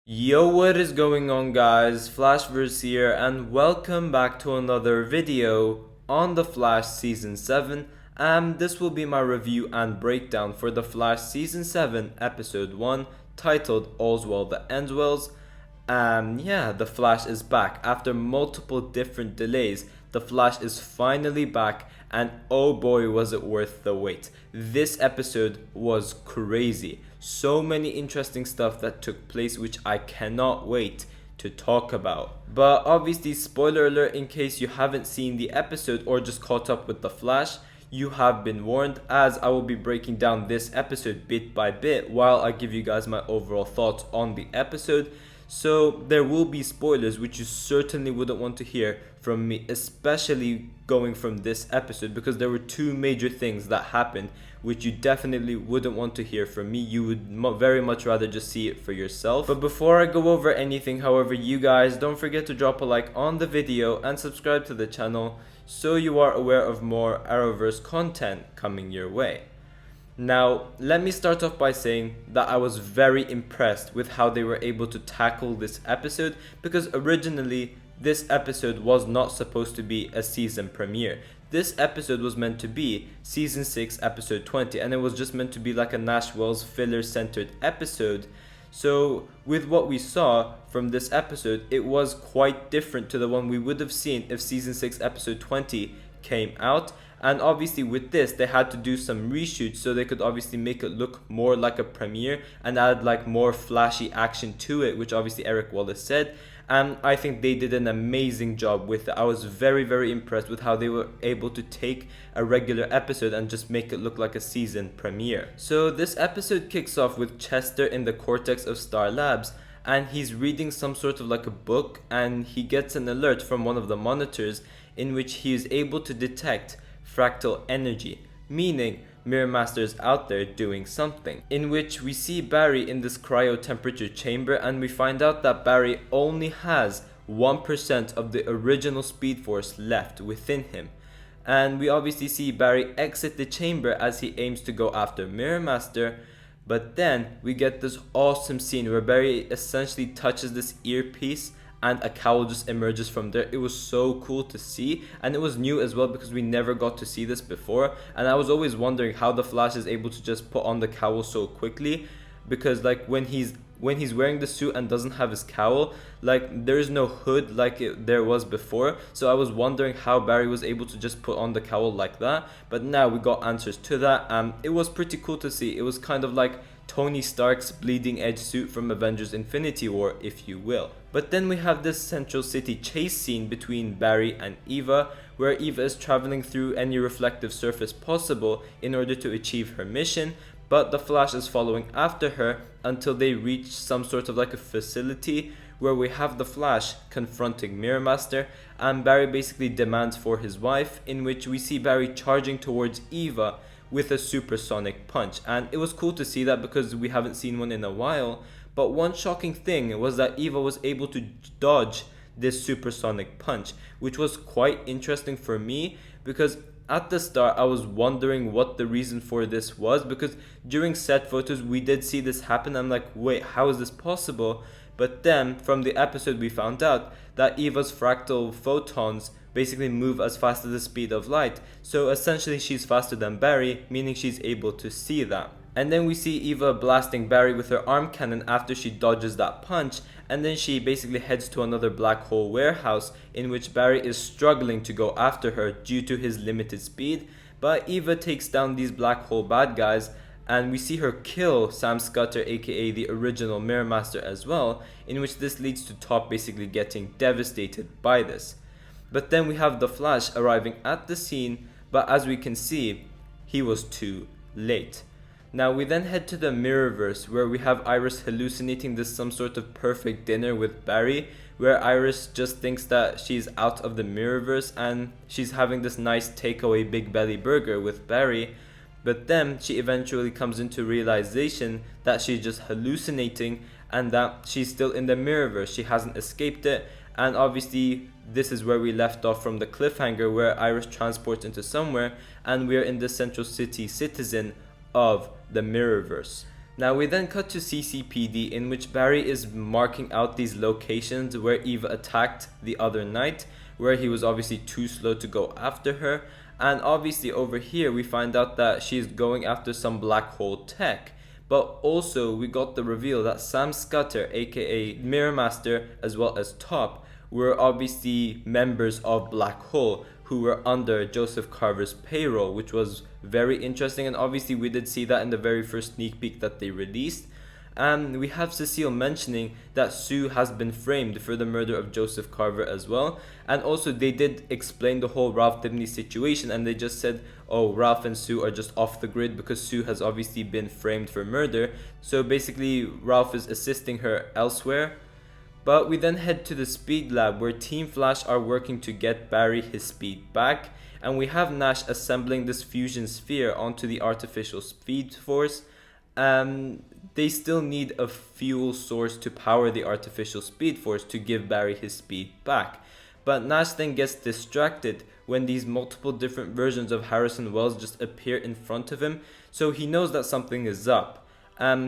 Yo, what is going on, guys? Flashverse here, and welcome back to another video on The Flash Season 7. This will be my review and breakdown for The Flash Season 7 Episode 1, titled All's Well That Ends Well. Yeah, The Flash is back. After multiple different delays, The Flash is finally back, and oh boy was it worth the wait. This episode was crazy. So many interesting stuff that took place which I cannot wait to talk about. But obviously, spoiler alert, in case you haven't seen the episode or just caught up with The Flash, you have been warned, as I will be breaking down this episode bit by bit while I give you guys my overall thoughts on the episode. So there will be spoilers which you certainly wouldn't want to hear from me, especially going from this episode, because there were two major things that happened which you definitely wouldn't want to hear from me. You would very much rather just see it for yourself. But before I go over anything, however, you guys don't forget to drop a like on the video and subscribe to the channel so you are aware of more Arrowverse content coming your way. Now, let me start off by saying that I was very impressed with how they were able to tackle this episode, because originally this episode was not supposed to be a season premiere. This episode was meant to be Season 6 Episode 20, and it was just meant to be like a Nash Wells filler-centered episode. So with what we saw from this episode, it was quite different to the one we would have seen if Season 6 Episode 20 came out. And obviously with this, they had to do some reshoots so they could obviously make it look more like a premiere and add like more flashy action to it, which obviously Eric Wallace said. And I think they did an amazing job with it. I was very impressed with how they were able to take a regular episode and just make it look like a season premiere. So this episode kicks off with Chester in the cortex of Star Labs, and he's reading some sort of like a book, and he gets an alert from one of the monitors in which he is able to detect fractal energy, meaning Mirror Master is out there doing something, in which we see Barry in this cryo temperature chamber, and we find out that Barry only has 1% of the original Speed Force left within him. And we obviously see Barry exit the chamber as he aims to go after Mirror Master, but then we get this awesome scene where Barry essentially touches this earpiece and a cowl just emerges from there. It was so cool to see, and it was new as well because we never got to see this before. And I was always wondering how the Flash is able to just put on the cowl so quickly, because like when he's wearing the suit and doesn't have his cowl, like there's no hood like there was before. So I was wondering how Barry was able to just put on the cowl like that, but now we got answers to that. It was pretty cool to see. It was kind of like Tony Stark's bleeding edge suit from Avengers Infinity War, if you will. But then we have this Central City chase scene between Barry and Eva, where Eva is traveling through any reflective surface possible in order to achieve her mission, but the Flash is following after her until they reach some sort of like a facility where we have the Flash confronting Mirror Master, and Barry basically demands for his wife, in which we see Barry charging towards Eva with a supersonic punch. And it was cool to see that because we haven't seen one in a while. But one shocking thing was that Eva was able to dodge this supersonic punch, which was quite interesting for me, because at the start I was wondering what the reason for this was, because during set photos we did see this happen. I'm like, wait, how is this possible? But then from the episode we found out that Eva's fractal photons basically move as fast as the speed of light. So essentially she's faster than Barry, meaning she's able to see that. And then we see Eva blasting Barry with her arm cannon after she dodges that punch, and then she basically heads to another black hole warehouse in which Barry is struggling to go after her due to his limited speed. But Eva takes down these black hole bad guys, and we see her kill Sam Scudder, aka the original Mirror Master, as well, in which this leads to Top basically getting devastated by this. But then we have the Flash arriving at the scene, but as we can see, he was too late. Now we then head to the Mirrorverse, where we have Iris hallucinating this some sort of perfect dinner with Barry, where Iris just thinks that she's out of the Mirrorverse and she's having this nice takeaway big belly burger with Barry. But then she eventually comes into realization that she's just hallucinating and that she's still in the Mirrorverse. She hasn't escaped it. And obviously this is where we left off from the cliffhanger, where Iris transports into somewhere and we're in the Central City citizen of the Mirrorverse. Now we then cut to CCPD, in which Barry is marking out these locations where Eva attacked the other night, where he was obviously too slow to go after her. And obviously over here we find out that she's going after some black hole tech. But also we got the reveal that Sam Scudder, aka Mirror Master, as well as Top, were obviously members of Black Hole who were under Joseph Carver's payroll, which was very interesting. And obviously we did see that in the very first sneak peek that they released. And we have Cecile mentioning that Sue has been framed for the murder of Joseph Carver as well. And also they did explain the whole Ralph Dibny situation, and they just said, oh, Ralph and Sue are just off the grid because Sue has obviously been framed for murder. So basically Ralph is assisting her elsewhere. But we then head to the Speed Lab, where Team Flash are working to get Barry his speed back. And we have Nash assembling this fusion sphere onto the artificial speed force. They still need a fuel source to power the artificial speed force to give Barry his speed back. But Nash then gets distracted when these multiple different versions of Harrison Wells just appear in front of him, so he knows that something is up.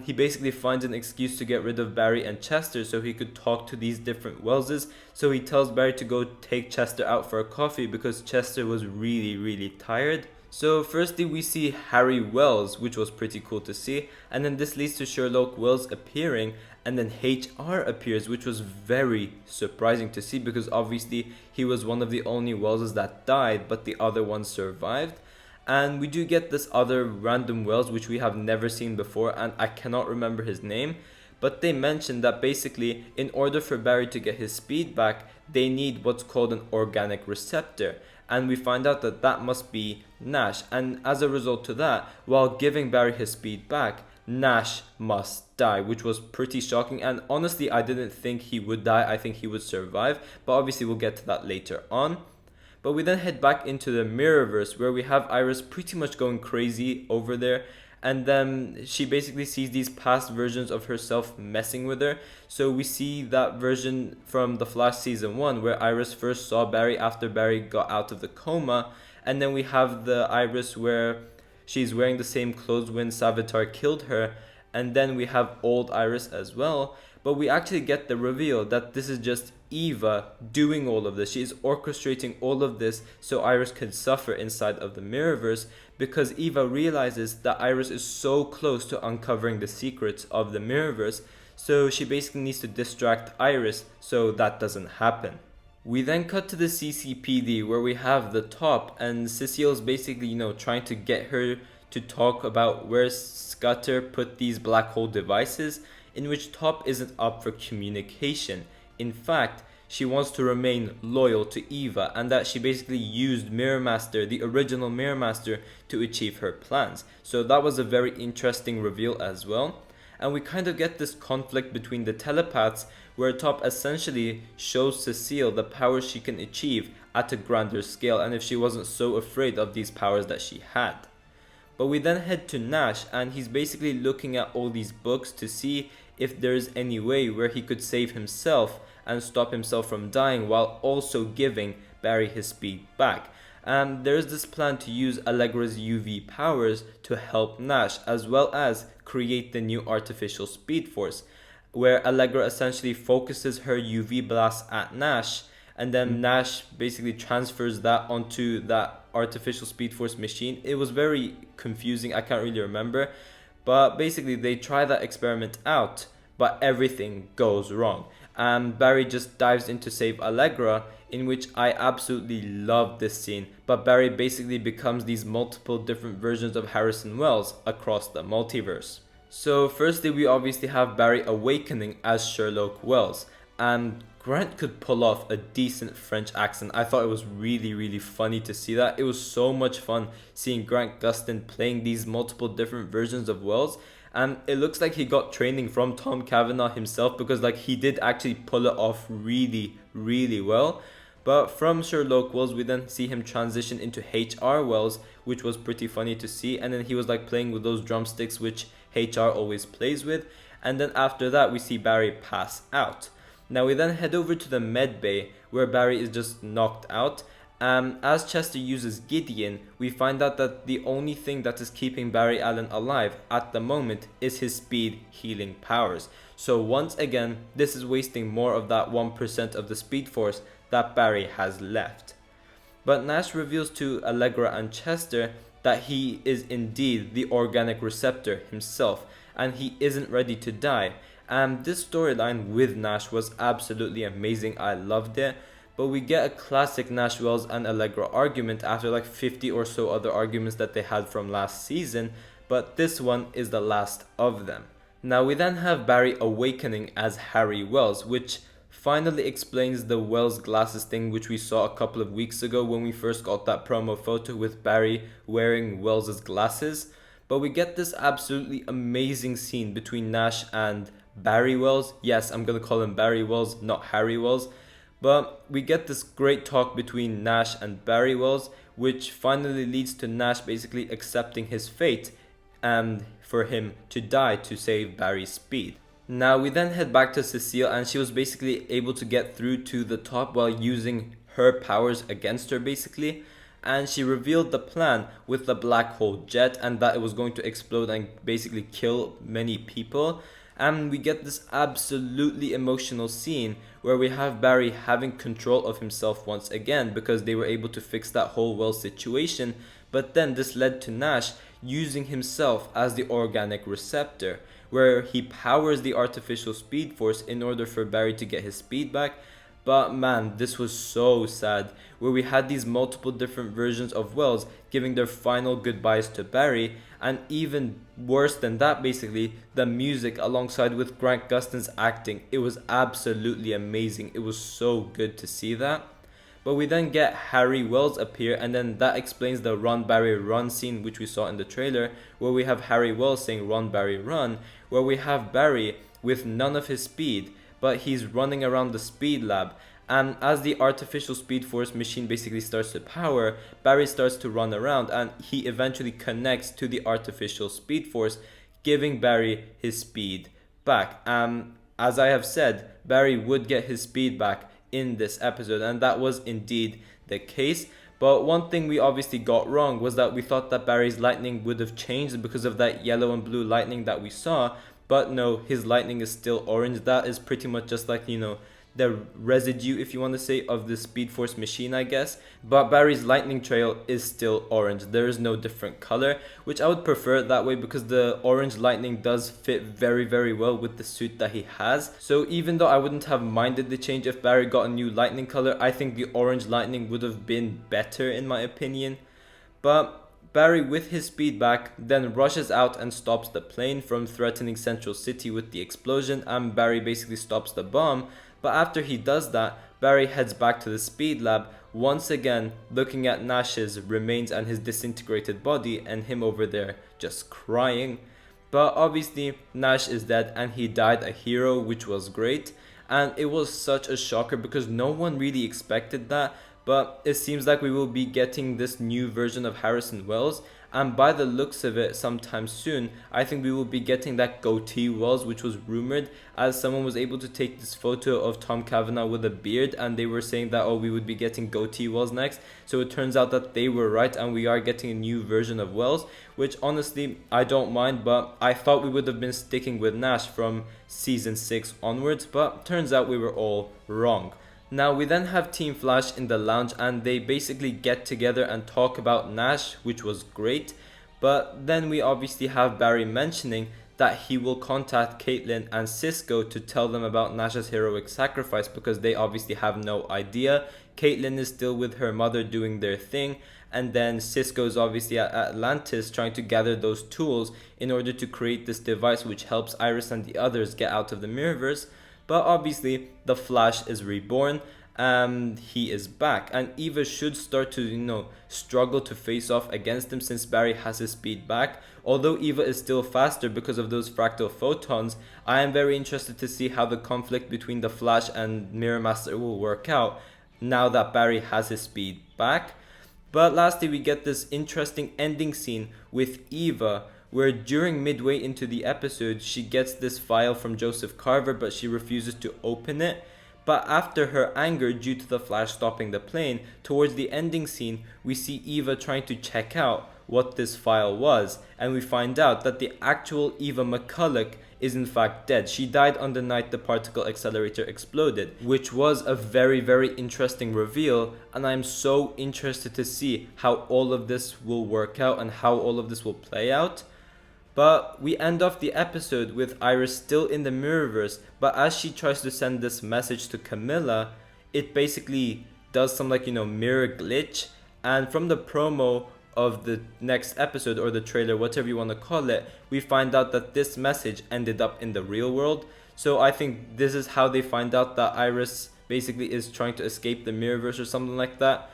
He basically finds an excuse to get rid of Barry and Chester so he could talk to these different Wellses. So he tells Barry to go take Chester out for a coffee because Chester was really tired. So firstly we see Harry Wells, which was pretty cool to see, and then this leads to Sherlock Wells appearing, and then HR appears, which was very surprising to see because obviously he was one of the only Wells that died, but the other ones survived. And we do get this other random Wells which we have never seen before, and I cannot remember his name, but they mentioned that basically in order for Barry to get his speed back, they need what's called an organic receptor. And we find out that that must be Nash, and as a result to that, while giving Barry his speed back, Nash must die, which was pretty shocking. And honestly, I didn't think he would die. I think he would survive, but obviously we'll get to that later on. But we then head back into the Mirrorverse, where we have Iris pretty much going crazy over there. And then she basically sees these past versions of herself messing with her. So we see that version from The Flash Season 1, where Iris first saw Barry after Barry got out of the coma. And then we have the Iris where she's wearing the same clothes when Savitar killed her. And then we have old Iris as well. But we actually get the reveal that this is just Eva doing all of this. She is orchestrating all of this so Iris could suffer inside of the Mirrorverse, because Eva realizes that Iris is so close to uncovering the secrets of the Mirrorverse, so she basically needs to distract Iris so that doesn't happen. We then cut to the CCPD, where we have the Top, and Cecile's basically, trying to get her to talk about where Scudder put these black hole devices, in which Top isn't up for communication. In fact, she wants to remain loyal to Eva, and that she basically used Mirror Master, the original Mirror Master, to achieve her plans. So that was a very interesting reveal as well. And we kind of get this conflict between the telepaths, where Top essentially shows Cecile the powers she can achieve at a grander scale, and if she wasn't so afraid of these powers that she had. But we then head to Nash, and he's basically looking at all these books to see if there's any way where he could save himself and stop himself from dying while also giving Barry his speed back. There's this plan to use Allegra's UV powers to help Nash, as well as create the new artificial speed force, where Allegra essentially focuses her UV blast at Nash, and then Nash basically transfers that onto that artificial speed force machine. It was very confusing, I can't really remember, but basically they try that experiment out, but everything goes wrong. Barry just dives in to save Allegra, in which I absolutely love this scene, but Barry basically becomes these multiple different versions of Harrison Wells across the multiverse. So firstly, we obviously have Barry awakening as Sherlock Wells, and Grant could pull off a decent French accent. I thought it was really funny to see that. It was so much fun seeing Grant Gustin playing these multiple different versions of Wells. And it looks like he got training from Tom Cavanaugh himself, because he did actually pull it off really well. But from Sherlock Wells, we then see him transition into HR Wells, which was pretty funny to see. And then he was playing with those drumsticks, which HR always plays with. And then after that, we see Barry pass out. Now we then head over to the med bay, where Barry is just knocked out. As Chester uses Gideon, we find out that the only thing that is keeping Barry Allen alive at the moment is his speed healing powers. So once again, this is wasting more of that 1% of the speed force that Barry has left. But Nash reveals to Allegra and Chester that he is indeed the organic receptor himself, and he isn't ready to die. And this storyline with Nash was absolutely amazing. I loved it. But we get a classic Nash, Wells and Allegra argument after like 50 or so other arguments that they had from last season, but this one is the last of them. Now we then have Barry awakening as Harry Wells, which finally explains the Wells glasses thing which we saw a couple of weeks ago when we first got that promo photo with Barry wearing Wells's glasses. But we get this absolutely amazing scene between Nash and Barry Wells. Yes, I'm gonna call him Barry Wells, not Harry Wells. But we get this great talk between Nash and Barry Wells, which finally leads to Nash basically accepting his fate and for him to die to save Barry's speed. Now we then head back to Cecile, and she was basically able to get through to the top while using her powers against her basically. And she revealed the plan with the black hole jet and that it was going to explode and basically kill many people. And we get this absolutely emotional scene where we have Barry having control of himself once again because they were able to fix that whole Wells situation. But then this led to Nash using himself as the organic receptor, where he powers the artificial speed force in order for Barry to get his speed back. But man, this was so sad, where we had these multiple different versions of Wells giving their final goodbyes to Barry, and even worse than that basically, the music alongside with Grant Gustin's acting, it was absolutely amazing. It was so good to see that. But we then get Harry Wells appear, and then that explains the Run Barry Run scene which we saw in the trailer, where we have Harry Wells saying Run Barry Run, where we have Barry with none of his speed, but he's running around the speed lab. And as the artificial speed force machine basically starts to power, Barry starts to run around and he eventually connects to the artificial speed force, giving Barry his speed back. As I have said, Barry would get his speed back in this episode, and that was indeed the case. But one thing we obviously got wrong was that we thought that Barry's lightning would have changed because of that yellow and blue lightning that we saw. But no, his lightning is still orange. That is pretty much just like, the residue, if you want to say, of the Speed Force machine, I guess. But Barry's lightning trail is still orange. There is no different color, which I would prefer it that way because the orange lightning does fit very, very well with the suit that he has. So even though I wouldn't have minded the change if Barry got a new lightning color, I think the orange lightning would have been better in my opinion. But Barry, with his speed back, then rushes out and stops the plane from threatening Central City with the explosion, and Barry basically stops the bomb. But after he does that, Barry heads back to the speed lab, once again looking at Nash's remains and his disintegrated body, and him over there just crying. But obviously Nash is dead and he died a hero, which was great. And it was such a shocker because no one really expected that. But it seems like we will be getting this new version of Harrison Wells, and by the looks of it sometime soon, I think we will be getting that goatee Wells which was rumored, as someone was able to take this photo of Tom Cavanaugh with a beard and they were saying that, oh, we would be getting goatee Wells next. So it turns out that they were right and we are getting a new version of Wells, which honestly I don't mind, but I thought we would have been sticking with Nash from season 6 onwards, but turns out we were all wrong. Now we then have Team Flash in the lounge and they basically get together and talk about Nash, which was great. But then we obviously have Barry mentioning that he will contact Caitlin and Cisco to tell them about Nash's heroic sacrifice because they obviously have no idea. Caitlin is still with her mother doing their thing, and then Cisco is obviously at Atlantis trying to gather those tools in order to create this device which helps Iris and the others get out of the Mirrorverse. But obviously the Flash is reborn and he is back, and Eva should start to struggle to face off against him since Barry has his speed back. Although Eva is still faster because of those fractal photons, I am very interested to see how the conflict between the Flash and Mirror Master will work out now that Barry has his speed back. But lastly, we get this interesting ending scene with Eva, where during midway into the episode, she gets this file from Joseph Carver, but she refuses to open it. But after her anger due to the Flash stopping the plane, towards the ending scene, we see Eva trying to check out what this file was, and we find out that the actual Eva McCulloch is in fact dead. She died on the night the particle accelerator exploded, which was a very interesting reveal, and I'm so interested to see how all of this will work out and how all of this will play out. But we end off the episode with Iris still in the Mirrorverse, but as she tries to send this message to Camilla, it basically does some mirror glitch, and from the promo of the next episode, or the trailer, whatever you want to call it, we find out that this message ended up in the real world. So I think this is how they find out that Iris basically is trying to escape the Mirrorverse or something like that.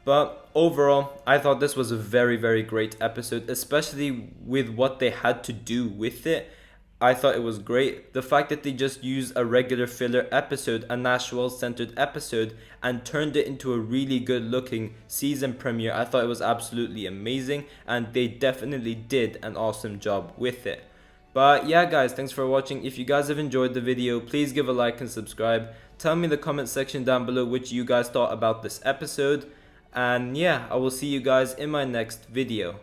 But overall, I thought this was a very great episode, especially with what they had to do with it. I thought it was great. The fact that they just used a regular filler episode, a Nashville-centered episode, and turned it into a really good-looking season premiere, I thought it was absolutely amazing, and they definitely did an awesome job with it. But yeah guys, thanks for watching. If you guys have enjoyed the video, please give a like and subscribe. Tell me in the comment section down below what you guys thought about this episode. And yeah, I will see you guys in my next video.